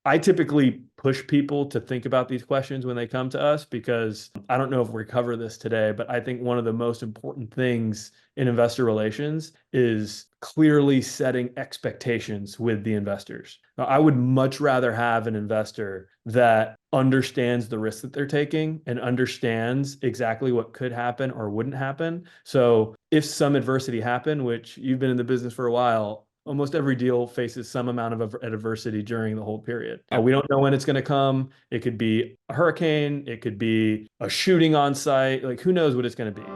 I typically push people to think about these questions when they come to us because I don't know if we cover this today, but I think one of the most important things in investor relations is clearly setting expectations with the investors. Now, I would much rather have an investor that understands the risk that they're taking and understands exactly what could happen or wouldn't happen. So if some adversity happened, which you've been in the business for a while, almost every deal faces some amount of adversity during the whole period. Yeah. We don't know when it's going to come. It could be a hurricane. It could be a shooting on site. Like, who knows what it's going to be.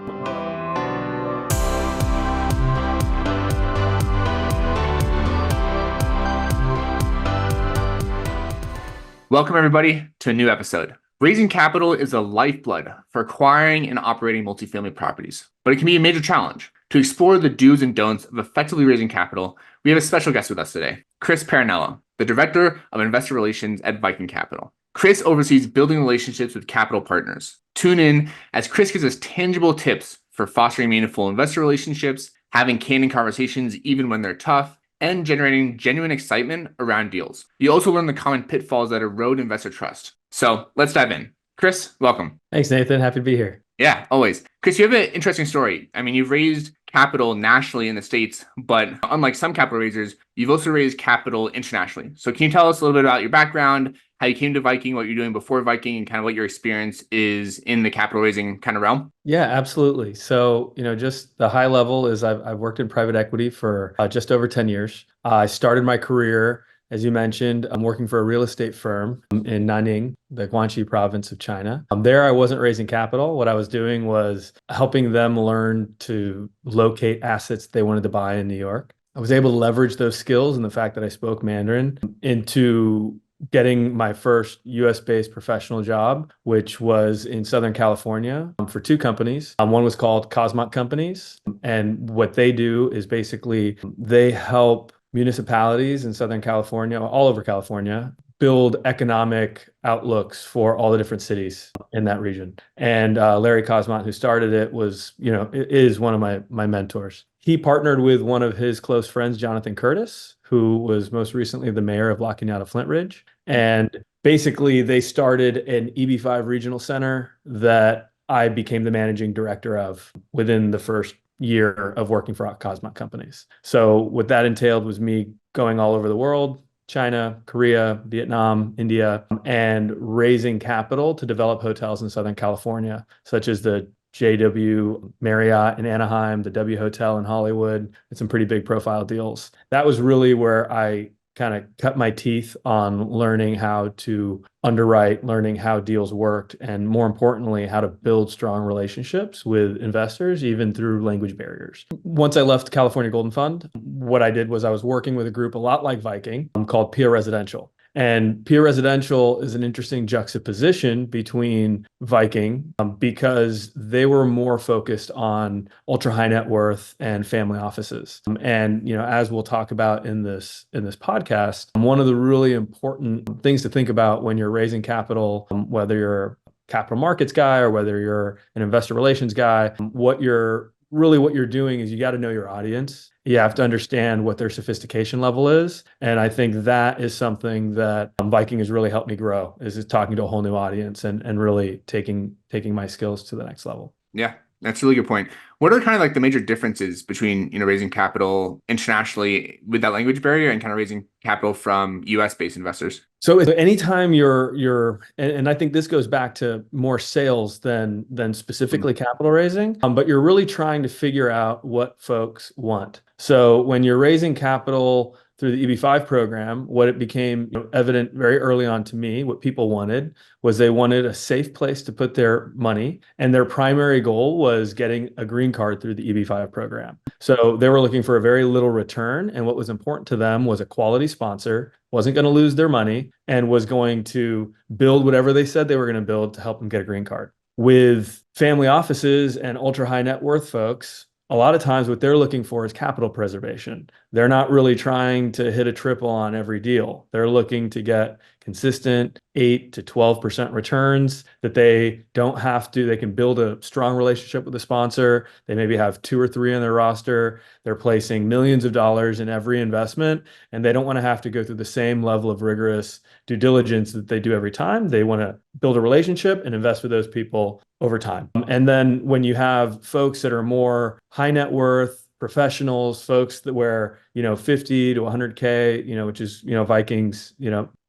Welcome, everybody, to a new episode. Raising capital is the lifeblood for acquiring and operating multifamily properties, but it can be a major challenge. To explore the do's and don'ts of effectively raising capital, we have a special guest with us today, Chris Parrinello, the Director of Investor Relations at Viking Capital. Chris oversees building relationships with capital partners. Tune in as Chris gives us tangible tips for fostering meaningful investor relationships, having candid conversations even when they're tough, and generating genuine excitement around deals. You also learn the common pitfalls that erode investor trust. So let's dive in. Chris, welcome. Thanks, Nathan. Happy to be here. Yeah, always. Chris, you have an interesting story. I mean, you've raised capital nationally in the States, but unlike some capital raisers, you've also raised capital internationally. So can you tell us a little bit about your background, how you came to Viking, what you're doing before Viking, and kind of what your experience is in the capital raising kind of realm? Yeah, absolutely. So, just the high level is I've worked in private equity for just over 10 years. I started my career, as you mentioned, I'm working for a real estate firm in Nanning, the Guangxi province of China. There, I wasn't raising capital. What I was doing was helping them learn to locate assets they wanted to buy in New York. I was able to leverage those skills and the fact that I spoke Mandarin into getting my first US-based professional job, which was in Southern California for two companies. One was called Cosmot Companies. And what they do is basically they help municipalities in Southern California, all over California, build economic outlooks for all the different cities in that region. And Larry Cosmot, who started it, is one of my mentors. He partnered with one of his close friends, Jonathan Curtis, who was most recently the mayor of La Cañada Flint Ridge. And basically, they started an EB5 regional center that I became the managing director of within the first year of working for Cosmot Companies. So what that entailed was me going all over the world, China, Korea, Vietnam, India, and raising capital to develop hotels in Southern California, such as the JW Marriott in Anaheim, the W Hotel in Hollywood, and some pretty big profile deals. That was really where I kind of cut my teeth on learning how to underwrite, learning how deals worked, and more importantly, how to build strong relationships with investors, even through language barriers. Once I left California Golden Fund, what I did was I was working with a group a lot like Viking called Pia Residential. And Pia Residential is an interesting juxtaposition between Viking because they were more focused on ultra high net worth and family offices. And as we'll talk about in this podcast, one of the really important things to think about when you're raising capital, whether you're a capital markets guy or whether you're an investor relations guy, what you're doing is you got to know your audience. You have to understand what their sophistication level is. And I think that is something that Viking has really helped me grow, is talking to a whole new audience and really taking my skills to the next level. Yeah, that's a really good point. What are kind of like the major differences between, raising capital internationally with that language barrier and kind of raising capital from US-based investors? So anytime and I think this goes back to more sales than specifically capital raising, but you're really trying to figure out what folks want. So when you're raising capital through the EB5 program, what it became evident very early on to me, what people wanted was they wanted a safe place to put their money. And their primary goal was getting a green card through the EB5 program. So they were looking for a very little return. And what was important to them was a quality sponsor, wasn't going to lose their money, and was going to build whatever they said they were going to build to help them get a green card. With family offices and ultra high net worth folks, a lot of times what they're looking for is capital preservation. they're not really trying to hit a triple on every deal. They're looking to get consistent 8 to 12% returns that they don't have to. They can build a strong relationship with the sponsor. They maybe have 2 or 3 on their roster. They're placing millions of dollars in every investment, and they don't want to have to go through the same level of rigorous due diligence that they do every time. They want to build a relationship and invest with those people over time. And then when you have folks that are more high net worth, professionals, folks that where, 50 to 100K, which is, Viking's,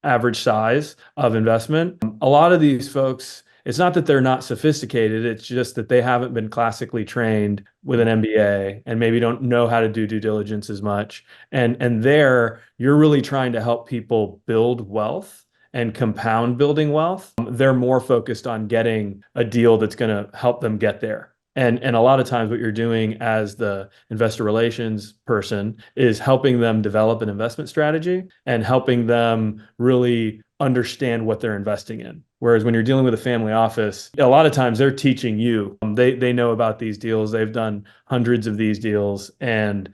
average size of investment. A lot of these folks, it's not that they're not sophisticated, it's just that they haven't been classically trained with an MBA and maybe don't know how to do due diligence as much. And there, you're really trying to help people build wealth and compound building wealth. They're more focused on getting a deal that's going to help them get there. And a lot of times what you're doing as the investor relations person is helping them develop an investment strategy and helping them really understand what they're investing in. Whereas when you're dealing with a family office, a lot of times they're teaching you. They know about these deals. They've done hundreds of these deals and,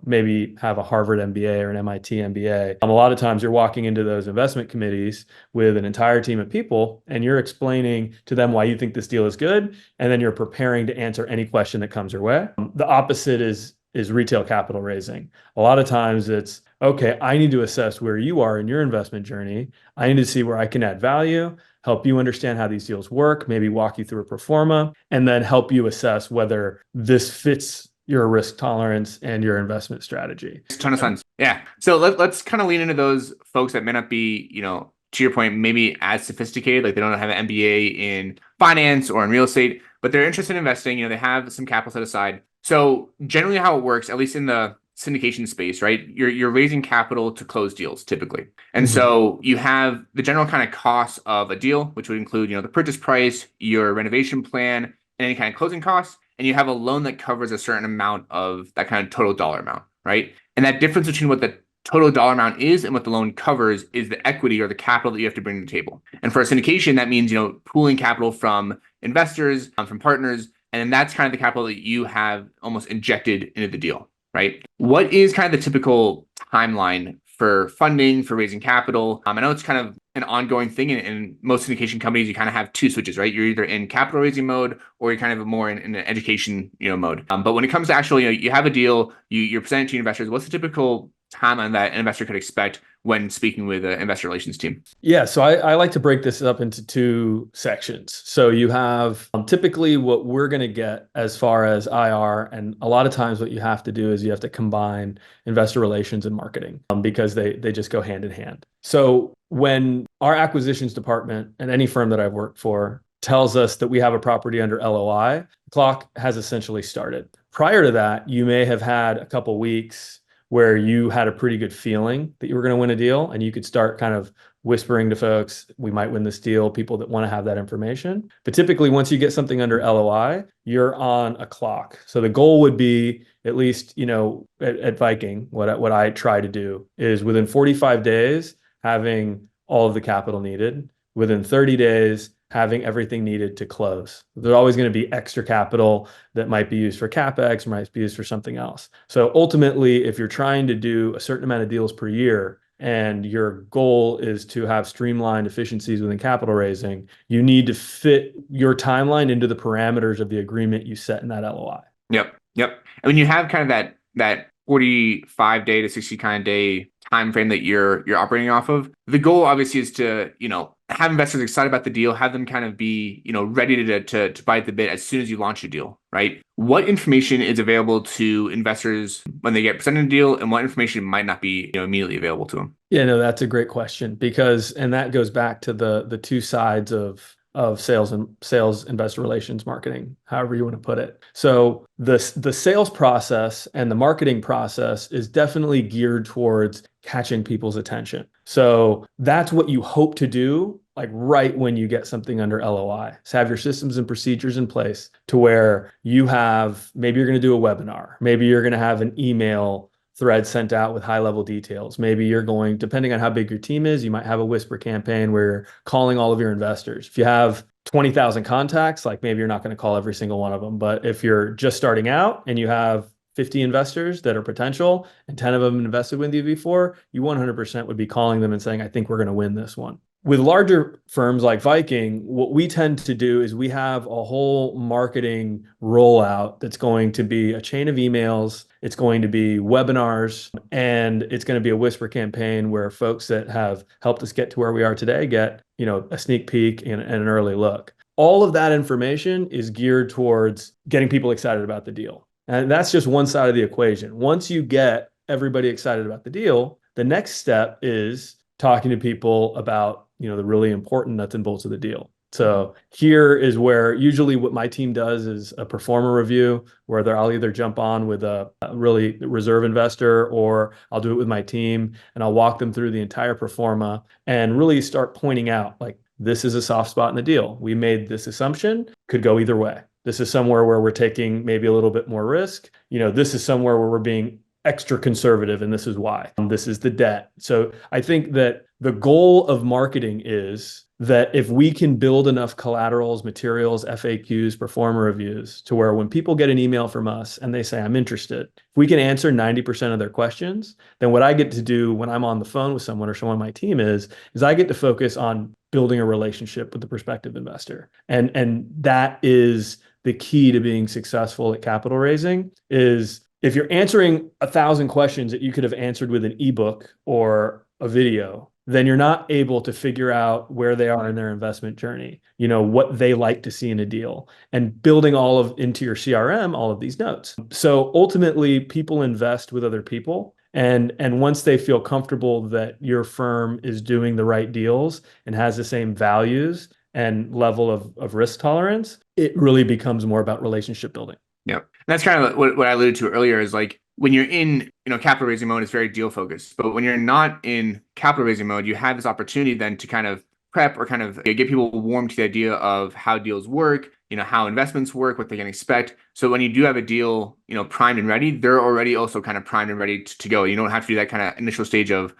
maybe have a Harvard MBA or an MIT MBA. A lot of times you're walking into those investment committees with an entire team of people and you're explaining to them why you think this deal is good. And then you're preparing to answer any question that comes your way. The opposite is retail capital raising. A lot of times it's, okay, I need to assess where you are in your investment journey. I need to see where I can add value, help you understand how these deals work, maybe walk you through a pro forma, and then help you assess whether this fits your risk tolerance and your investment strategy. Makes a ton of sense. Yeah. So let's kind of lean into those folks that may not be, to your point, maybe as sophisticated, like they don't have an MBA in finance or in real estate, but they're interested in investing, they have some capital set aside. So generally how it works, at least in the syndication space, right? You're raising capital to close deals typically. And so you have the general kind of costs of a deal, which would include, the purchase price, your renovation plan, and any kind of closing costs. And you have a loan that covers a certain amount of that kind of total dollar amount, right? And that difference between what the total dollar amount is and what the loan covers is the equity or the capital that you have to bring to the table. And for a syndication, that means, pooling capital from investors, from partners, and then that's kind of the capital that you have almost injected into the deal, right? What is kind of the typical timeline for funding, for raising capital? I know it's kind of an ongoing thing in most syndication companies. You kind of have two switches, right? You're either in capital raising mode or you're kind of more in an education, mode. But when it comes to actually, you have a deal, you're presenting to investors. What's the typical timeline that an investor could expect when speaking with an investor relations team? Yeah, so I like to break this up into 2 sections. So you have typically what we're going to get as far as IR, and a lot of times what you have to do is you have to combine investor relations and marketing because they just go hand in hand. So when our acquisitions department and any firm that I've worked for tells us that we have a property under LOI, the clock has essentially started. Prior to that, you may have had a couple weeks where you had a pretty good feeling that you were going to win a deal and you could start kind of whispering to folks, we might win this deal, people that want to have that information. But typically, once you get something under LOI, you're on a clock. So the goal would be, at least, at Viking, what I try to do is within 45 days, having all of the capital needed, within 30 days, having everything needed to close. There's always going to be extra capital that might be used for CapEx, might be used for something else. So ultimately, if you're trying to do a certain amount of deals per year and your goal is to have streamlined efficiencies within capital raising, you need to fit your timeline into the parameters of the agreement you set in that LOI. Yep. And when you have kind of that 45-day to 60 kind of day time frame that you're operating off of, the goal obviously is to, have investors excited about the deal, have them kind of be, ready to bite the bit as soon as you launch a deal, right? What information is available to investors when they get presented a deal, and what information might not be, immediately available to them? Yeah, no, that's a great question and that goes back to the 2 sides of sales and investor relations, marketing, however you want to put it. So the sales process and the marketing process is definitely geared towards catching people's attention. So that's what you hope to do, like right when you get something under LOI. So have your systems and procedures in place to where you have, maybe you're going to do a webinar, maybe you're going to have an email thread sent out with high-level details. Maybe you're going, depending on how big your team is, you might have a whisper campaign where you're calling all of your investors. If you have 20,000 contacts, like maybe you're not going to call every single one of them. But if you're just starting out and you have 50 investors that are potential and 10 of them invested with you before, you 100% would be calling them and saying, I think we're going to win this one. With larger firms like Viking, what we tend to do is we have a whole marketing rollout that's going to be a chain of emails, it's going to be webinars, and it's going to be a whisper campaign where folks that have helped us get to where we are today get, a sneak peek and an early look. All of that information is geared towards getting people excited about the deal. And that's just one side of the equation. Once you get everybody excited about the deal, the next step is talking to people about the really important nuts and bolts of the deal. So here is where usually what my team does is a performer review, where I'll either jump on with a really reserve investor, or I'll do it with my team and I'll walk them through the entire performa and really start pointing out, like, this is a soft spot in the deal. We made this assumption, could go either way. This is somewhere where we're taking maybe a little bit more risk. This is somewhere where we're being extra conservative, and this is why. This is the debt. So I think that the goal of marketing is that if we can build enough collaterals, materials, FAQs, performer reviews, to where when people get an email from us and they say, I'm interested, if we can answer 90% of their questions, then what I get to do when I'm on the phone with someone or someone on my team is I get to focus on building a relationship with the prospective investor. And that is the key to being successful at capital raising. Is if you're answering 1,000 questions that you could have answered with an ebook or a video, then you're not able to figure out where they are in their investment journey, what they like to see in a deal, and building into your CRM, all of these notes. So ultimately, people invest with other people. And once they feel comfortable that your firm is doing the right deals and has the same values and level of risk tolerance, it really becomes more about relationship building. Yeah. And that's kind of what I alluded to earlier, is like when you're in, capital raising mode, it's very deal focused. But when you're not in capital raising mode, you have this opportunity then to kind of prep or kind of get people warm to the idea of how deals work, how investments work, what they can expect. So when you do have a deal, primed and ready, they're already also kind of primed and ready to go. You don't have to do that kind of initial stage of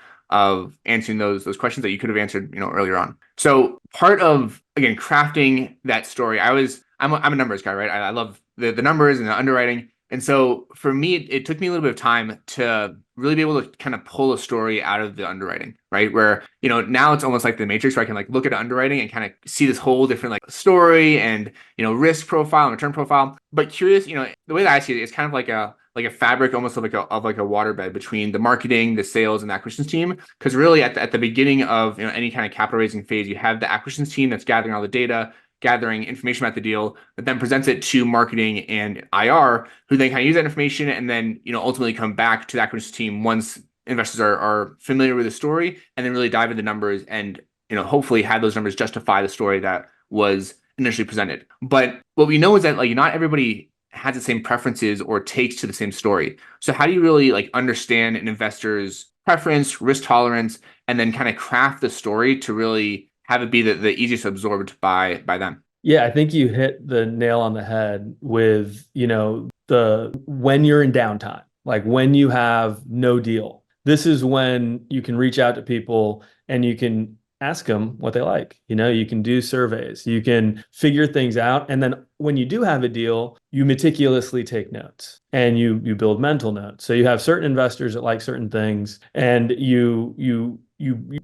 answering those questions that you could have answered, earlier on. So part of, again, crafting that story, I'm a numbers guy, right? I love the numbers and the underwriting. And so for me, it took me a little bit of time to really be able to kind of pull a story out of the underwriting, right? Where, now it's almost like the Matrix, where I can like look at underwriting and kind of see this whole different like story and, risk profile and return profile. But curious, the way that I see it is kind of like a fabric, almost like a waterbed between the marketing, the sales, and the acquisitions team. Because really at the beginning of any kind of capital raising phase, you have the acquisitions team that's gathering all the data, gathering information about the deal, that then presents it to marketing and IR, who then kind of use that information and then ultimately come back to the acquisitions team once investors are familiar with the story, and then really dive into the numbers and hopefully have those numbers justify the story that was initially presented. But what we know is that like not everybody has the same preferences or takes to the same story. So how do you really like understand an investor's preference, risk tolerance, and then kind of craft the story to really have it be the easiest absorbed by them? Yeah, I think you hit the nail on the head with, when you're in downtime, like when you have no deal. This is when you can reach out to people and you can ask them what they like. You can do surveys, you can figure things out. And then when you do have a deal, you meticulously take notes and you build mental notes. So you have certain investors that like certain things, and you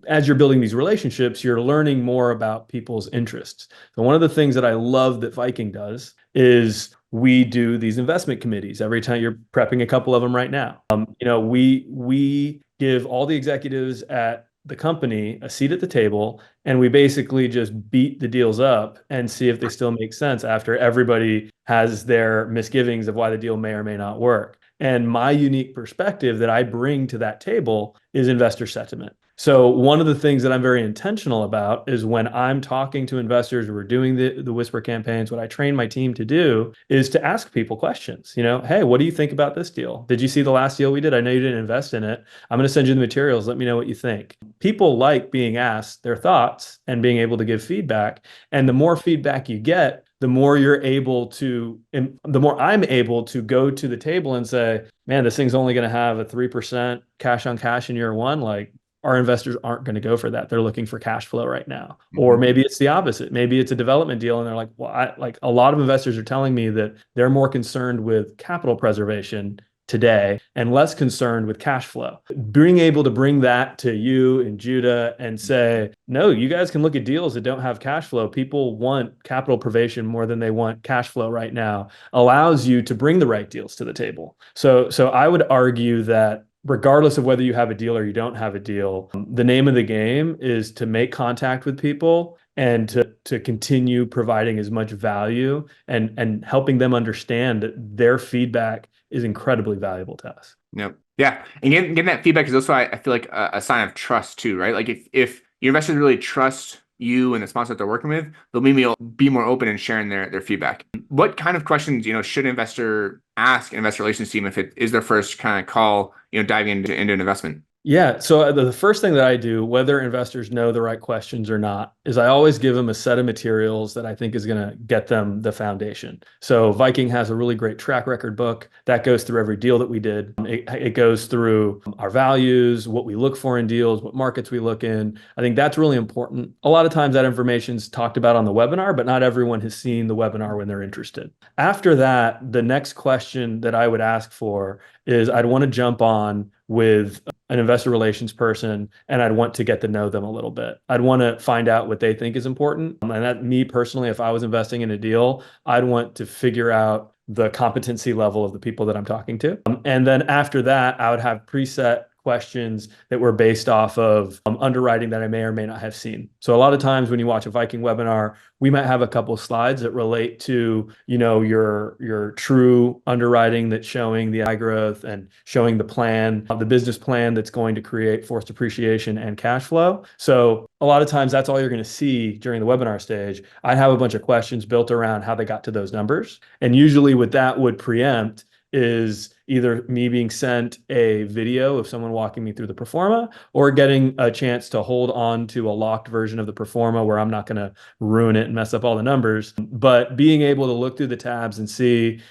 as you're building these relationships, you're learning more about people's interests. So one of the things that I love that Viking does is we do these investment committees every time. You're prepping a couple of them right now. We give all the executives at the company a seat at the table, and we basically just beat the deals up and see if they still make sense after everybody has their misgivings of why the deal may or may not work. And my unique perspective that I bring to that table is investor sentiment. So one of the things that I'm very intentional about is when I'm talking to investors or we're doing the whisper campaigns, what I train my team to do is to ask people questions. Hey, what do you think about this deal? Did you see the last deal we did? I know you didn't invest in it. I'm going to send you the materials. Let me know what you think. People like being asked their thoughts and being able to give feedback. And the more feedback you get, the more the more I'm able to go to the table and say, man, this thing's only going to have a 3% cash on cash in year one. Like, our investors aren't going to go for that. They're looking for cash flow right now. Mm-hmm. Or maybe it's the opposite. Maybe it's a development deal and they're like, well, a lot of investors are telling me that they're more concerned with capital preservation today and less concerned with cash flow. Being able to bring that to you and Judah and say, no, you guys can look at deals that don't have cash flow. People want capital preservation more than they want cash flow right now, allows you to bring the right deals to the table. So I would argue that regardless of whether you have a deal or you don't have a deal, the name of the game is to make contact with people and to continue providing as much value and helping them understand that their feedback is incredibly valuable to us. Yep. Yeah. And getting that feedback is also, I feel like a sign of trust too, right? Like if your investors really trust you and the sponsor that they're working with, they'll be more open in sharing their feedback. What kind of questions, should an investor ask an investor relations team if it is their first kind of call, diving into an investment? Yeah. So the first thing that I do, whether investors know the right questions or not, is I always give them a set of materials that I think is going to get them the foundation. So Viking has a really great track record book that goes through every deal that we did. It goes through our values, what we look for in deals, what markets we look in. I think that's really important. A lot of times that information is talked about on the webinar, but not everyone has seen the webinar when they're interested. After that, the next question that I would ask for is I'd want to jump on with an investor relations person and I'd want to get to know them a little bit. I'd want to find out what they think is important. And that me personally, if I was investing in a deal, I'd want to figure out the competency level of the people that I'm talking to. And then after that, I would have preset questions that were based off of underwriting that I may or may not have seen. So a lot of times when you watch a Viking webinar, we might have a couple of slides that relate to, your true underwriting that's showing the high growth and showing the plan, the business plan that's going to create forced appreciation and cash flow. So a lot of times that's all you're going to see during the webinar stage. I have a bunch of questions built around how they got to those numbers. And usually what that would preempt is either me being sent a video of someone walking me through the performa or getting a chance to hold on to a locked version of the performa where I'm not going to ruin it and mess up all the numbers, but being able to look through the tabs and see,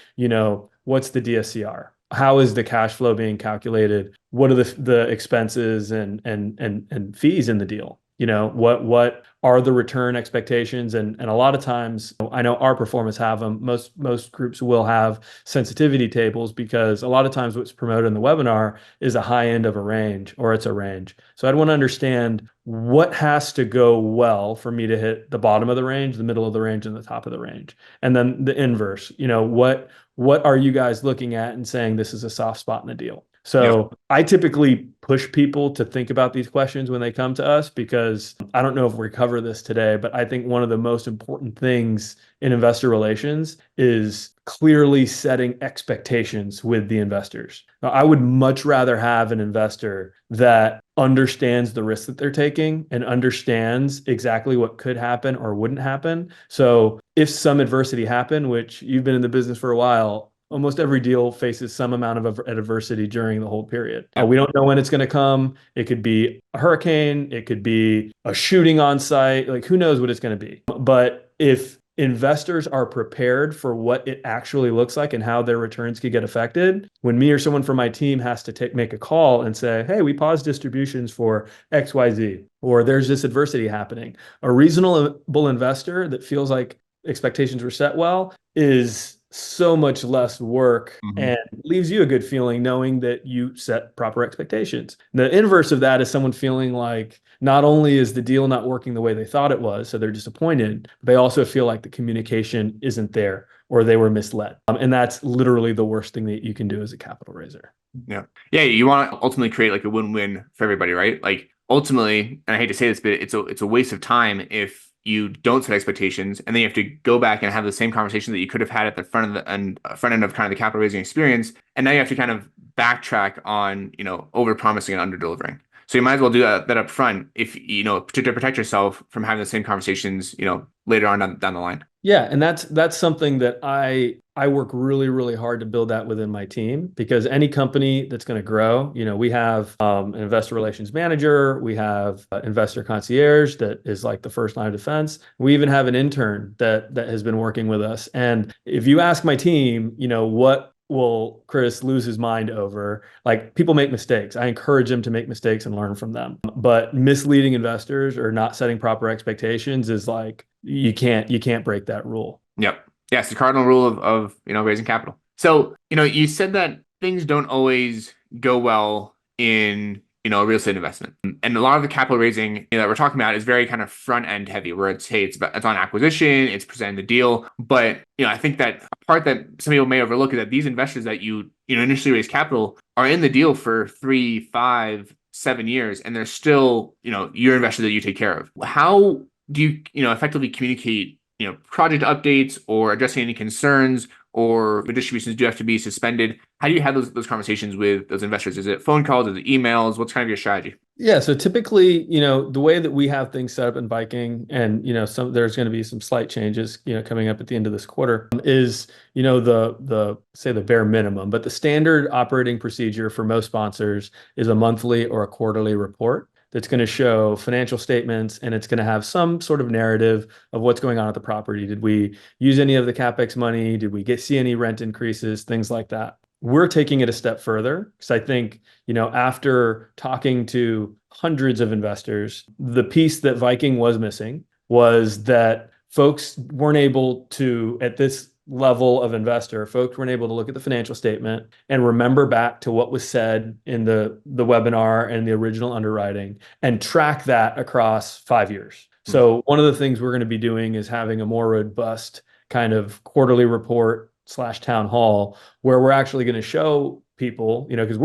what's the DSCR? How is the cash flow being calculated? What are the expenses and fees in the deal? What are the return expectations? And a lot of times, I know our performance have them. Most groups will have sensitivity tables because a lot of times what's promoted in the webinar is a high end of a range or it's a range. So I'd want to understand what has to go well for me to hit the bottom of the range, the middle of the range, and the top of the range. And then the inverse, what are you guys looking at and saying this is a soft spot in the deal? So yep. I typically push people to think about these questions when they come to us because I don't know if we cover this today, but I think one of the most important things in investor relations is clearly setting expectations with the investors. Now, I would much rather have an investor that understands the risk that they're taking and understands exactly what could happen or wouldn't happen. So if some adversity happened, which you've been in the business for a while, almost every deal faces some amount of adversity during the whole period. We don't know when it's going to come. It could be a hurricane. It could be a shooting on site. Like, who knows what it's going to be. But if investors are prepared for what it actually looks like and how their returns could get affected, when me or someone from my team has to make a call and say, hey, we paused distributions for XYZ, or there's this adversity happening, a reasonable investor that feels like expectations were set well is so much less work and leaves you a good feeling knowing that you set proper expectations. The inverse of that is someone feeling like not only is the deal not working the way they thought it was, so they're disappointed, but they also feel like the communication isn't there or they were misled. And that's literally the worst thing that you can do as a capital raiser. Yeah. Yeah. You want to ultimately create like a win-win for everybody, right? Like ultimately, and I hate to say this, but it's a waste of time if you don't set expectations, and then you have to go back and have the same conversation that you could have had at the front end of kind of the capital raising experience, and now you have to kind of backtrack on over promising and under delivering. So you might as well do that up front if to protect yourself from having the same conversations later on down the line. Yeah, and that's something that I work really, really hard to build that within my team, because any company that's going to grow, we have an investor relations manager, we have investor concierge that is like the first line of defense. We even have an intern that has been working with us. And if you ask my team, what will Chris lose his mind over? Like, people make mistakes. I encourage them to make mistakes and learn from them. But misleading investors or not setting proper expectations is like, you can't break that rule. Yep. Yeah, it's the cardinal rule of raising capital. So, you said that things don't always go well in a real estate investment. And a lot of the capital raising that we're talking about is very kind of front end heavy, where it's on acquisition, it's presenting the deal. But I think that a part that some people may overlook is that these investors that initially raise capital are in the deal for 3, 5, 7 years, and they're still your investor that you take care of. How do you effectively communicate project updates or addressing any concerns, or the distributions do have to be suspended? How do you have those conversations with those investors? Is it phone calls? Is it emails? What's kind of your strategy? Yeah, so typically, the way that we have things set up in Viking, and there's going to be some slight changes, coming up at the end of this quarter, is the say the bare minimum, but the standard operating procedure for most sponsors is a monthly or a quarterly report that's going to show financial statements, and it's going to have some sort of narrative of what's going on at the property. Did we use any of the CapEx money? Did we see any rent increases? Things like that. We're taking it a step further because I think, after talking to hundreds of investors, the piece that Viking was missing was that folks weren't able to, at this level of investor, folks weren't able to look at the financial statement and remember back to what was said in the webinar and the original underwriting and track that across 5 years. So one of the things we're going to be doing is having a more robust kind of quarterly report / town hall where we're actually going to show people, because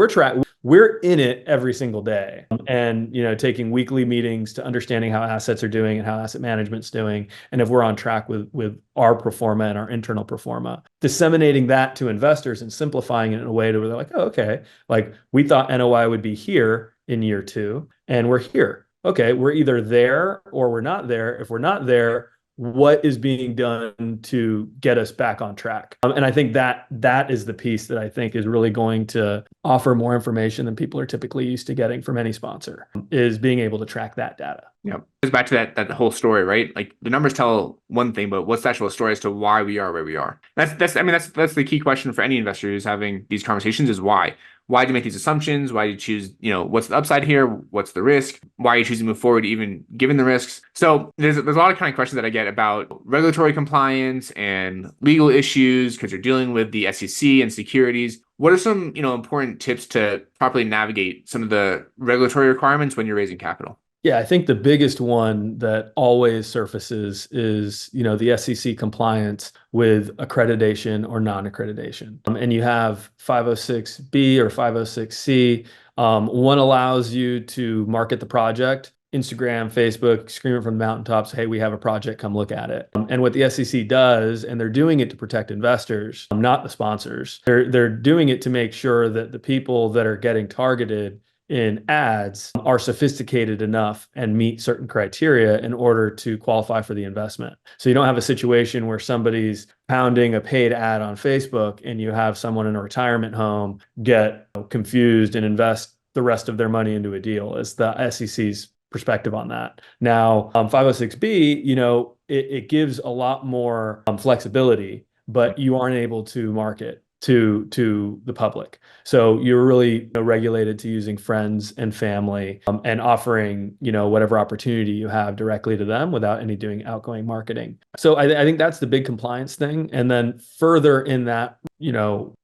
we're in it every single day, and taking weekly meetings to understanding how assets are doing and how asset management's doing, and if we're on track with our pro forma and our internal pro forma, disseminating that to investors and simplifying it in a way to where they're like, oh, okay, like we thought NOI would be here in year 2 and we're here. Okay, we're either there or we're not there. If we're not there, what is being done to get us back on track? And I think that is the piece that I think is really going to offer more information than people are typically used to getting from any sponsor, is being able to track that data. Yeah, it goes back to that whole story, right? Like the numbers tell one thing, but what's the actual story as to why we are where we are? That's the key question for any investor who's having these conversations is why. Why do you make these assumptions? Why do you choose, what's the upside here? What's the risk? Why are you choosing to move forward even given the risks? So there's a lot of kind of questions that I get about regulatory compliance and legal issues because you're dealing with the SEC and securities. What are some, important tips to properly navigate some of the regulatory requirements when you're raising capital? Yeah, I think the biggest one that always surfaces is, the SEC compliance with accreditation or non-accreditation. And you have 506B or 506C. One allows you to market the project, Instagram, Facebook, scream it from the mountaintops, hey, we have a project, come look at it. And what the SEC does, and they're doing it to protect investors, not the sponsors, they're doing it to make sure that the people that are getting targeted in ads are sophisticated enough and meet certain criteria in order to qualify for the investment. So you don't have a situation where somebody's pounding a paid ad on Facebook and you have someone in a retirement home get confused and invest the rest of their money into a deal, is the SEC's perspective on that. Now, 506B, it gives a lot more flexibility, but you aren't able to market to the public. So you're really regulated to using friends and family, and offering, whatever opportunity you have directly to them without any doing outgoing marketing. So I think that's the big compliance thing. And then further in that,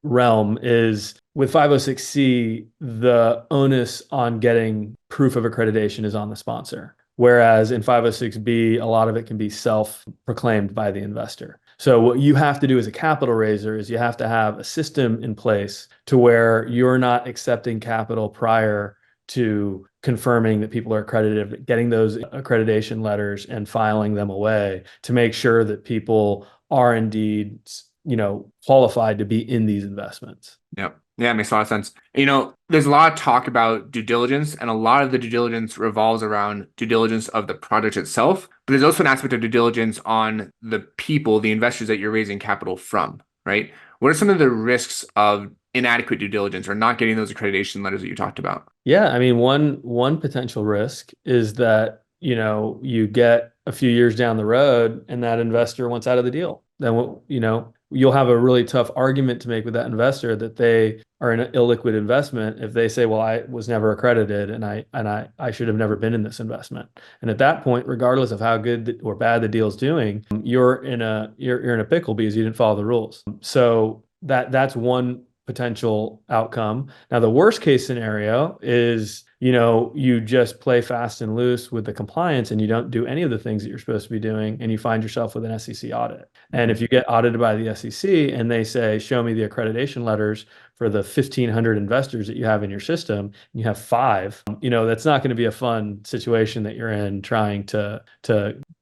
realm is with 506C, the onus on getting proof of accreditation is on the sponsor. Whereas in 506B, a lot of it can be self-proclaimed by the investor. So what you have to do as a capital raiser is you have to have a system in place to where you're not accepting capital prior to confirming that people are accredited, getting those accreditation letters and filing them away to make sure that people are indeed, qualified to be in these investments. Yep. Yeah, it makes a lot of sense. There's a lot of talk about due diligence, and a lot of the due diligence revolves around due diligence of the project itself. But there's also an aspect of due diligence on the people, the investors that you're raising capital from, right? What are some of the risks of inadequate due diligence or not getting those accreditation letters that you talked about? Yeah, I mean, one potential risk is that, you get a few years down the road and that investor wants out of the deal. Then, you'll have a really tough argument to make with that investor that they are in an illiquid investment if they say, well, I was never accredited and I should have never been in this investment. And at that point, regardless of how good or bad the deal's doing, you're in a pickle because you didn't follow the rules. So that's one potential outcome. Now, the worst case scenario is, you just play fast and loose with the compliance and you don't do any of the things that you're supposed to be doing, and you find yourself with an SEC audit. And if you get audited by the SEC and they say, show me the accreditation letters for the 1,500 investors that you have in your system, and you have five, that's not going to be a fun situation that you're in, trying to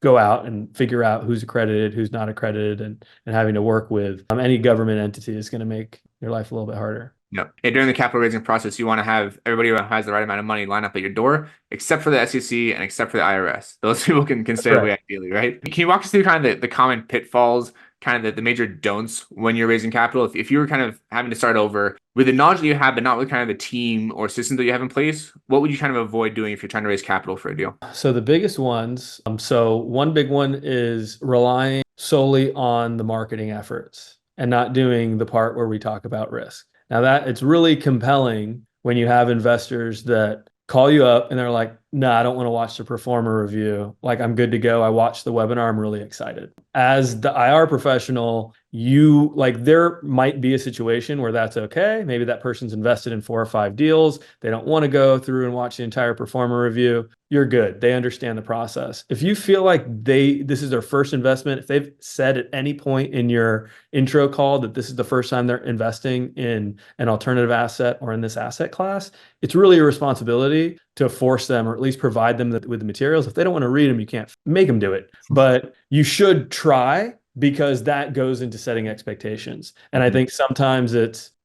go out and figure out who's accredited, who's not accredited, and having to work with any government entity is going to make your life a little bit harder. Yeah. During the capital raising process, you want to have everybody who has the right amount of money line up at your door, except for the SEC and except for the IRS. Those people can stay away ideally, right? Can you walk us through kind of the common pitfalls, kind of the major don'ts when you're raising capital? If you were kind of having to start over with the knowledge that you have, but not with kind of the team or systems that you have in place, what would you kind of avoid doing if you're trying to raise capital for a deal? So the biggest ones, so one big one is relying solely on the marketing efforts and not doing the part where we talk about risk. Now that it's really compelling when you have investors that call you up and they're like, no, I don't want to watch the performer review. Like, I'm good to go. I watched the webinar. I'm really excited. As the IR professional, there might be a situation where that's okay. Maybe that person's invested in 4 or 5 deals. They don't want to go through and watch the entire performer review. You're good. They understand the process. If you feel like this is their first investment, if they've said at any point in your intro call that this is the first time they're investing in an alternative asset or in this asset class, it's really your responsibility to force them, or at least provide them with the materials. If they don't want to read them, you can't make them do it. But you should try, because that goes into setting expectations. And I think sometimes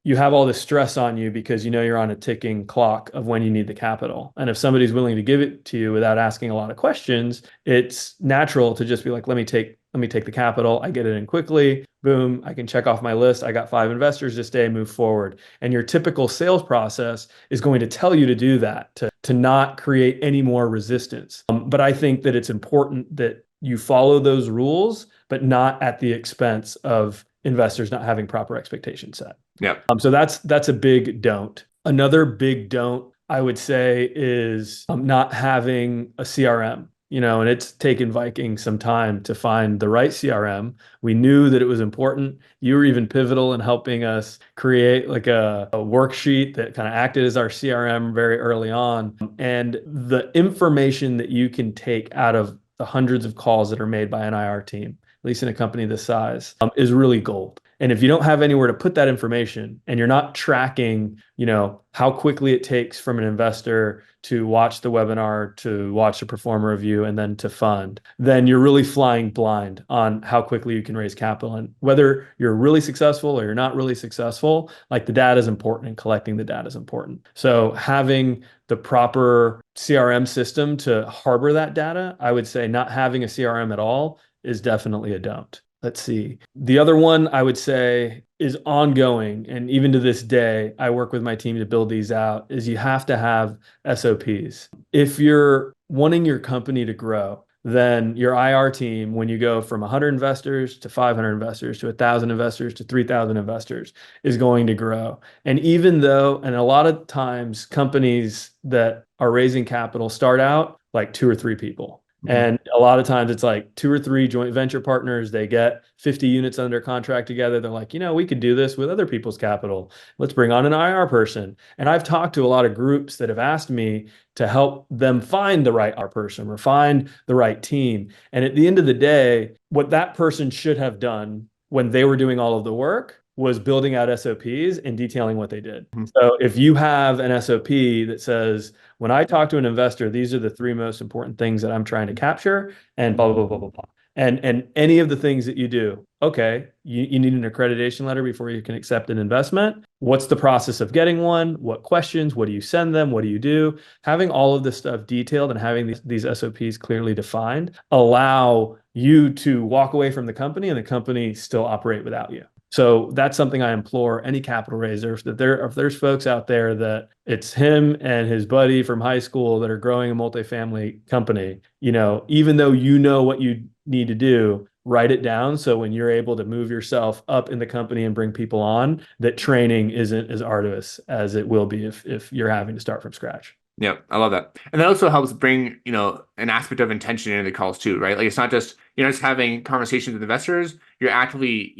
you have all this stress on you because you're on a ticking clock of when you need the capital. And if somebody's willing to give it to you without asking a lot of questions, it's natural to just be like, let me take the capital. I get it in quickly. Boom, I can check off my list. I got 5 investors this day, move forward. And your typical sales process is going to tell you to do that, to not create any more resistance. But I think that it's important that you follow those rules, but not at the expense of investors not having proper expectations set. Yeah. So that's a big don't. Another big don't, I would say, is not having a CRM. And it's taken Viking some time to find the right CRM. We knew that it was important. You were even pivotal in helping us create like a worksheet that kind of acted as our CRM very early on. And the information that you can take out of the hundreds of calls that are made by an IR team, at least in a company this size, is really gold. And if you don't have anywhere to put that information, and you're not tracking, how quickly it takes from an investor to watch the webinar, to watch the performer review, and then to fund, then you're really flying blind on how quickly you can raise capital. And whether you're really successful or you're not really successful, like, the data is important and collecting the data is important. So having the proper CRM system to harbor that data, I would say not having a CRM at all is definitely a don't. Let's see. The other one I would say is ongoing, and even to this day, I work with my team to build these out, is you have to have SOPs. If you're wanting your company to grow, then your IR team, when you go from 100 investors to 500 investors to 1,000 investors to 3,000 investors, is going to grow. And even though, and a lot of times companies that are raising capital start out like 2 or 3 people. And a lot of times it's like 2 or 3 joint venture partners. They get 50 units under contract together. They're like, we could do this with other people's capital. Let's bring on an IR person. And I've talked to a lot of groups that have asked me to help them find the right IR person or find the right team. And at the end of the day, what that person should have done when they were doing all of the work was building out SOPs and detailing what they did. So if you have an SOP that says, when I talk to an investor, these are the 3 most important things that I'm trying to capture, and blah, blah, blah, blah, blah. And any of the things that you do, okay, you need an accreditation letter before you can accept an investment. What's the process of getting one? What questions? What do you send them? What do you do? Having all of this stuff detailed and having these SOPs clearly defined allow you to walk away from the company and the company still operate without you. So that's something I implore any capital raiser, if there's folks out there that it's him and his buddy from high school that are growing a multifamily company, even though what you need to do, write it down. So when you're able to move yourself up in the company and bring people on, that training isn't as arduous as it will be if you're having to start from scratch. Yeah, I love that. And that also helps bring, an aspect of intention into the calls too, right? Like, it's not just, just having conversations with investors. You're actively,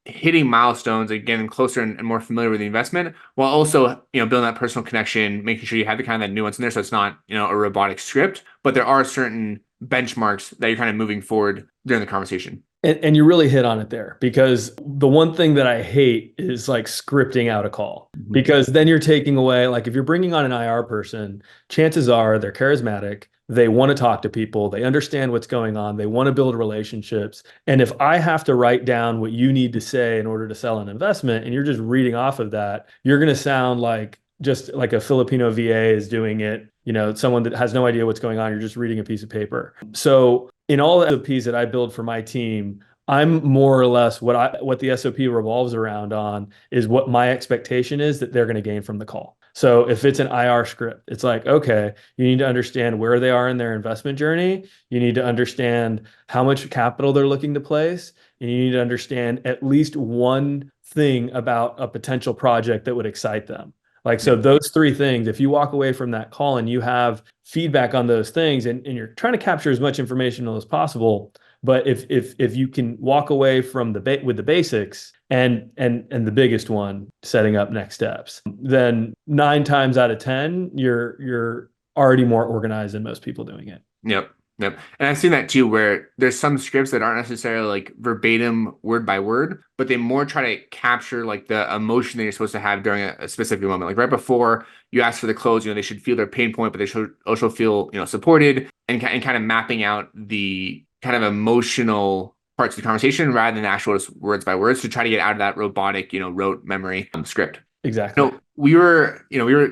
hitting milestones and getting closer and more familiar with the investment, while also, building that personal connection, making sure you have the kind of that nuance in there, so it's not, a robotic script, but there are certain benchmarks that you're kind of moving forward during the conversation. And you really hit on it there, because the one thing that I hate is like scripting out a call, because then you're taking away, like if you're bringing on an IR person, chances are they're charismatic. They want to talk to people. They understand what's going on. They want to build relationships. And if I have to write down what you need to say in order to sell an investment, and you're just reading off of that, you're going to sound like just like a Filipino VA is doing it, someone that has no idea what's going on. You're just reading a piece of paper. So in all the SOPs that I build for my team, I'm more or less what the SOP revolves around on is what my expectation is that they're going to gain from the call. So if it's an IR script, it's like, okay, you need to understand where they are in their investment journey. You need to understand how much capital they're looking to place. And you need to understand at least one thing about a potential project that would excite them. Like, so those three things, if you walk away from that call and you have feedback on those things, and you're trying to capture as much information as possible, but if you can walk away from with the basics and the biggest one, setting up next steps, then 9 times out of 10, you're already more organized than most people doing it. Yep. Yep. And I've seen that too, where there's some scripts that aren't necessarily like verbatim word by word, but they more try to capture like the emotion that you're supposed to have during a specific moment. Like right before you ask for the close, they should feel their pain point, but they should also feel, supported, and kind of mapping out the kind of emotional parts of the conversation rather than actual just words by words to try to get out of that robotic, rote memory script. Exactly. We were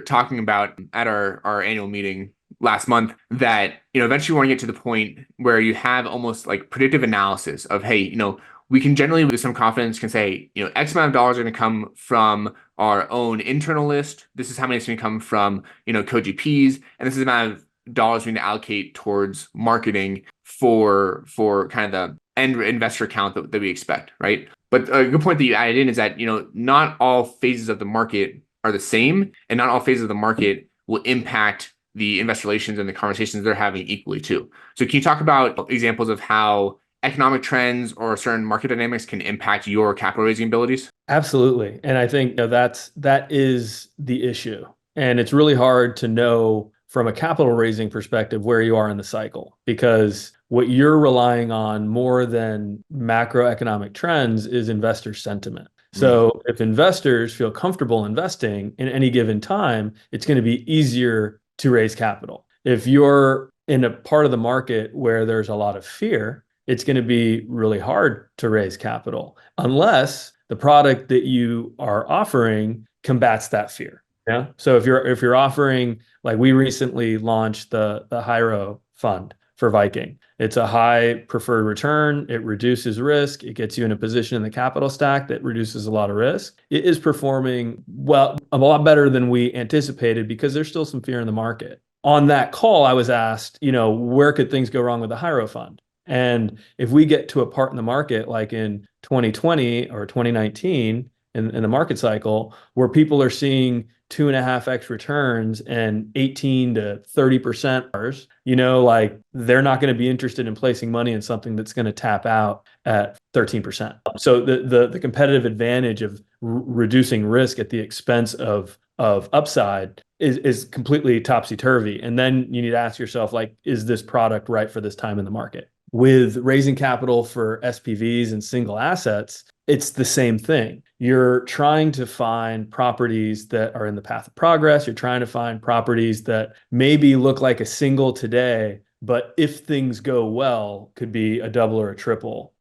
talking about at our annual meeting last month that, eventually you want to get to the point where you have almost like predictive analysis of, hey, we can generally with some confidence can say, X amount of dollars are going to come from our own internal list. This is how many is going to come from, co-GPs, and this is the amount of dollars we need to allocate towards marketing for kind of the end investor count that we expect, right? But a good point that you added in is that, not all phases of the market are the same, and not all phases of the market will impact the investor relations and the conversations they're having equally too. So can you talk about examples of how economic trends or certain market dynamics can impact your capital raising abilities? Absolutely. And I think that is the issue. And it's really hard to know from a capital raising perspective where you are in the cycle, because what you're relying on more than macroeconomic trends is investor sentiment. So if investors feel comfortable investing in any given time, it's going to be easier to raise capital. If you're in a part of the market where there's a lot of fear, it's going to be really hard to raise capital unless the product that you are offering combats that fear. Yeah. So if you're offering, like we recently launched the Hyro fund for Viking. It's a high preferred return. It reduces risk. It gets you in a position in the capital stack that reduces a lot of risk. It is performing well, a lot better than we anticipated, because there's still some fear in the market. On that call, I was asked, where could things go wrong with the Hyro fund? And if we get to a part in the market like in 2020 or 2019 in the market cycle where people are seeing 2.5x returns and 18 to 30%, like they're not going to be interested in placing money in something that's going to tap out at 13%. So the competitive advantage of reducing risk at the expense of upside is completely topsy-turvy. And then you need to ask yourself, like, is this product right for this time in the market? With raising capital for SPVs and single assets, it's the same thing. You're trying to find properties that are in the path of progress. You're trying to find properties that maybe look like a single today, but if things go well, could be a double or a triple,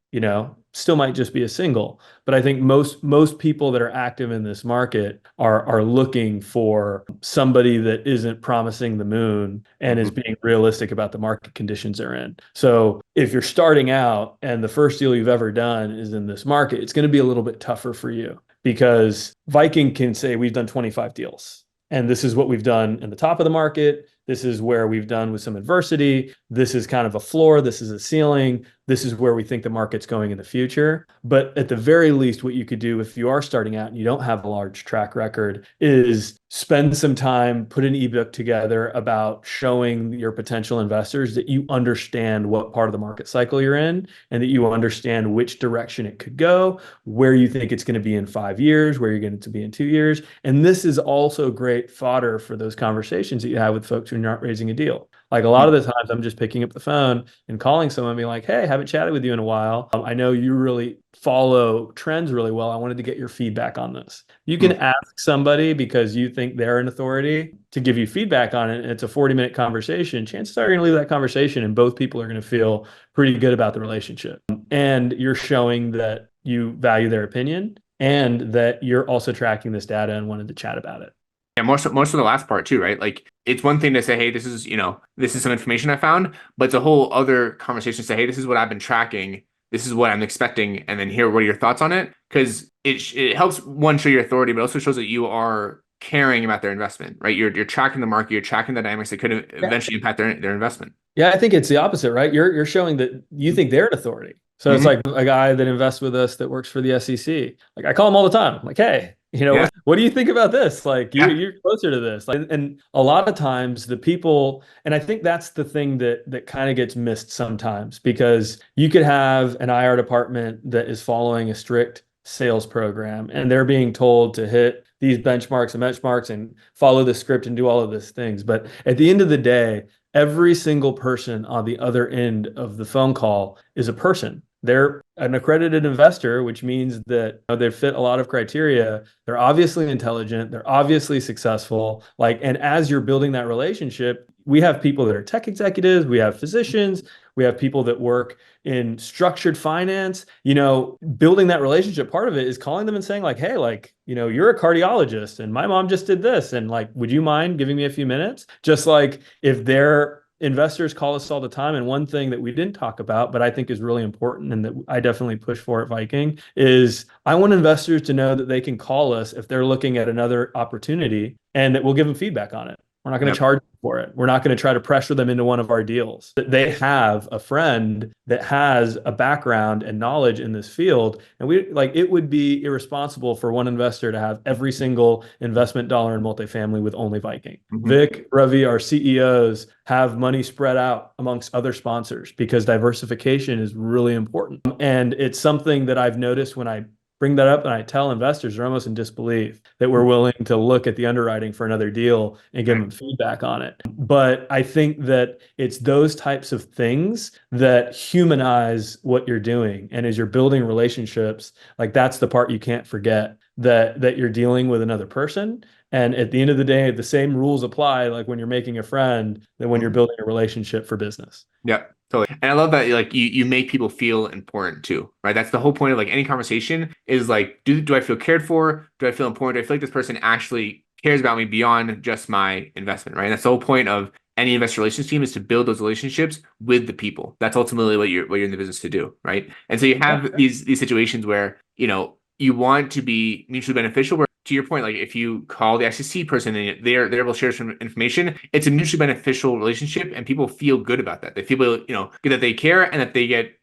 still might just be a single. But I think most people that are active in this market are looking for somebody that isn't promising the moon and is being realistic about the market conditions they're in. So if you're starting out and the first deal you've ever done is in this market, it's going to be a little bit tougher for you, because Viking can say we've done 25 deals and this is what we've done in the top of the market. This is where we've done with some adversity. This is kind of a floor. This is a ceiling. This is where we think the market's going in the future. But at the very least, what you could do if you are starting out and you don't have a large track record is spend some time, put an ebook together about showing your potential investors that you understand what part of the market cycle you're in and that you understand which direction it could go, where you think it's going to be in 5 years, where you're going to be in 2 years. And this is also great fodder for those conversations that you have with folks when you're not raising a deal. Like a lot of the times I'm just picking up the phone and calling someone and being like, hey, haven't chatted with you in a while. I know you really follow trends really well. I wanted to get your feedback on this. You can ask somebody because you think they're an authority to give you feedback on it. And it's a 40-minute conversation. Chances are you're going to leave that conversation and both people are going to feel pretty good about the relationship. And you're showing that you value their opinion and that you're also tracking this data and wanted to chat about it. Yeah, most of the last part too, right? Like it's one thing to say, hey, this is some information I found, but it's a whole other conversation to say, hey, this is what I've been tracking, this is what I'm expecting, and then here, what are your thoughts on it? Because it helps one show your authority, but also shows that you are caring about their investment, right? You're tracking the market, you're tracking the dynamics that could eventually impact their investment. Yeah, I think it's the opposite, right? You're showing that you think they're an authority. So it's like a guy that invests with us that works for the SEC. Like I call him all the time. I'm like, hey, Yeah. what do you think about this? Like Yeah. you're closer to this. Like, and a lot of times the people, and I think that's the thing that kind of gets missed sometimes because you could have an IR department that is following a strict sales program and they're being told to hit these benchmarks and follow the script and do all of these things. But at the end of the day, every single person on the other end of the phone call is a person. They're an accredited investor, which means that they fit a lot of criteria. They're obviously intelligent. They're obviously successful. And as you're building that relationship, we have people that are tech executives. We have physicians. We have people that work in structured finance. Building that relationship, part of it is calling them and saying like, hey, you're a cardiologist and my mom just did this. And would you mind giving me a few minutes? Just like if they're investors call us all the time. And one thing that we didn't talk about, but I think is really important and that I definitely push for at Viking is I want investors to know that they can call us if they're looking at another opportunity and that we'll give them feedback on it. We're not going to charge them for it. We're not going to try to pressure them into one of our deals. They have a friend that has a background and knowledge in this field. And it would be irresponsible for one investor to have every single investment dollar in multifamily with only Viking. Vic, Ravi, our CEOs have money spread out amongst other sponsors because diversification is really important. And it's something that I've noticed when I bring that up and I tell investors, they're almost in disbelief that we're willing to look at the underwriting for another deal and give them feedback on it. But I think that it's those types of things that humanize what you're doing. And as you're building relationships, that's the part you can't forget, that you're dealing with another person. And at the end of the day, the same rules apply when you're making a friend than when you're building a relationship for business. Yeah, totally. And I love that you make people feel important too, right? That's the whole point of any conversation is do I feel cared for? Do I feel important? Do I feel like this person actually cares about me beyond just my investment, right? And that's the whole point of any investor relations team is to build those relationships with the people. That's ultimately what you're in the business to do, right? And so you have these situations where, you want to be mutually beneficial. Where to your point, if you call the SEC person and they're able to share some information, it's a mutually beneficial relationship, and people feel good about that. They feel good that they care and that they get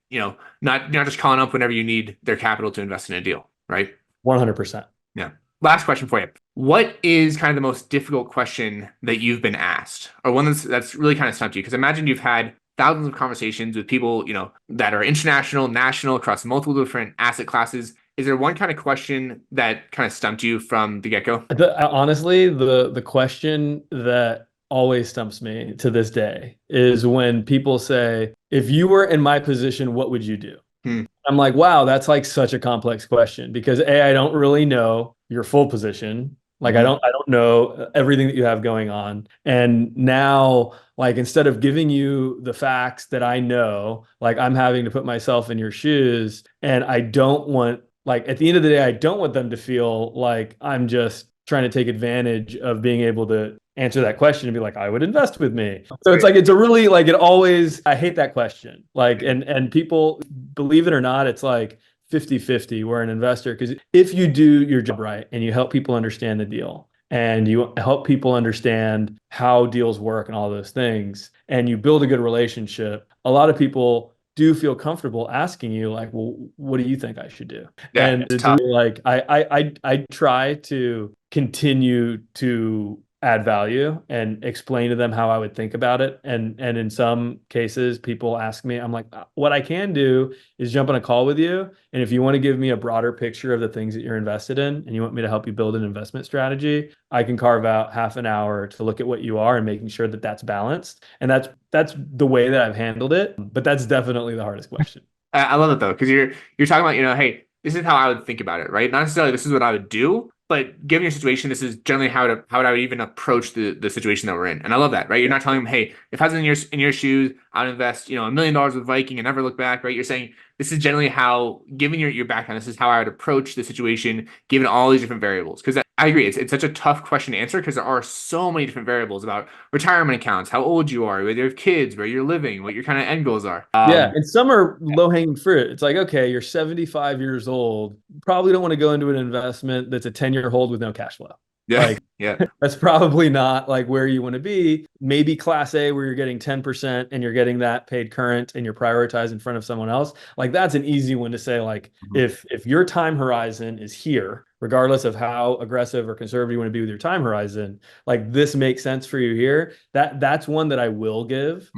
not just calling up whenever you need their capital to invest in a deal, right? 100%. Yeah. Last question for you. What is kind of the most difficult question that you've been asked, or one that's really kind of stumped you? Because imagine you've had thousands of conversations with people that are international, national, across multiple different asset classes. Is there one kind of question that kind of stumped you from the get-go? Honestly, the question that always stumps me to this day is when people say, if you were in my position, what would you do? I'm like, wow, that's such a complex question because I don't really know your full position. I don't know everything that you have going on. And now, instead of giving you the facts that I know, I'm having to put myself in your shoes, and I don't want, at the end of the day, I don't want them to feel like I'm just trying to take advantage of being able to answer that question and be like, I would invest with me. So it's a really I hate that question. And people, believe it or not, it's 50-50 where an investor, because if you do your job right and you help people understand the deal and you help people understand how deals work and all those things, and you build a good relationship, a lot of people do feel comfortable asking you like, well, what do you think I should do? Yeah, And it's it's tough. really like I try to continue to add value and explain to them how I would think about it. And in some cases, people ask me, I'm like, what I can do is jump on a call with you. And if you want to give me a broader picture of the things that you're invested in and you want me to help you build an investment strategy, I can carve out half an hour to look at what you are and making sure that that's balanced. And that's the way that I've handled it. But that's definitely the hardest question. I love it though, because you're talking about, hey, this is how I would think about it, right? Not necessarily this is what I would do, but given your situation, this is generally how I would even approach the situation that we're in. And I love that, right? You're not telling them, hey, if I was in your shoes, I'd invest, $1 million with Viking and never look back, right? You're saying this is generally how, given your background, this is how I would approach the situation, given all these different variables. Because I agree, it's such a tough question to answer because there are so many different variables about retirement accounts, how old you are, whether you have kids, where you're living, what your kind of end goals are. Yeah, and some are low-hanging fruit. It's like, okay, you're 75 years old. Probably don't want to go into an investment that's a 10-year hold with no cash flow. Yeah, Like yeah, that's probably not like where you want to be. Maybe class A where you're getting 10% and you're getting that paid current and you're prioritized in front of someone else. Like that's an easy one to say, like if your time horizon is here, regardless of how aggressive or conservative you want to be with your time horizon, like this makes sense for you here. That's one that I will give.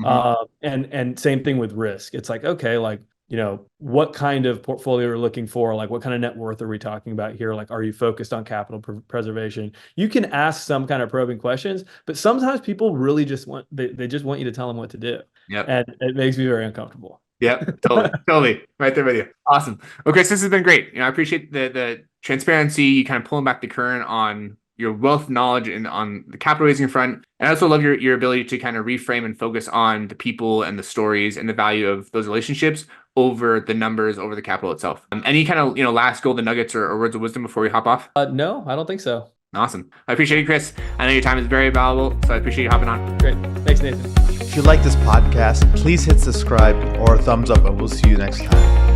And same thing with risk. It's like, okay, like what kind of portfolio are looking for? Like, what kind of net worth are we talking about here? Like, are you focused on capital preservation? You can ask some kind of probing questions, but sometimes people really just they just want you to tell them what to do. Yep. And it makes me very uncomfortable. Yep, totally. Right there with you. Awesome. Well, Chris, this has been great. I appreciate the transparency, you kind of pulling back the current on your wealth of knowledge and on the capital raising front. And I also love your ability to kind of reframe and focus on the people and the stories and the value of those relationships over the numbers, over the capital itself. Any kind of, last golden nuggets or words of wisdom before we hop off? No, I don't think so. Awesome. I appreciate you, Chris. I know your time is very valuable, so I appreciate you hopping on. Great. Thanks, Nathan. If you like this podcast, please hit subscribe or a thumbs up, and we'll see you next time.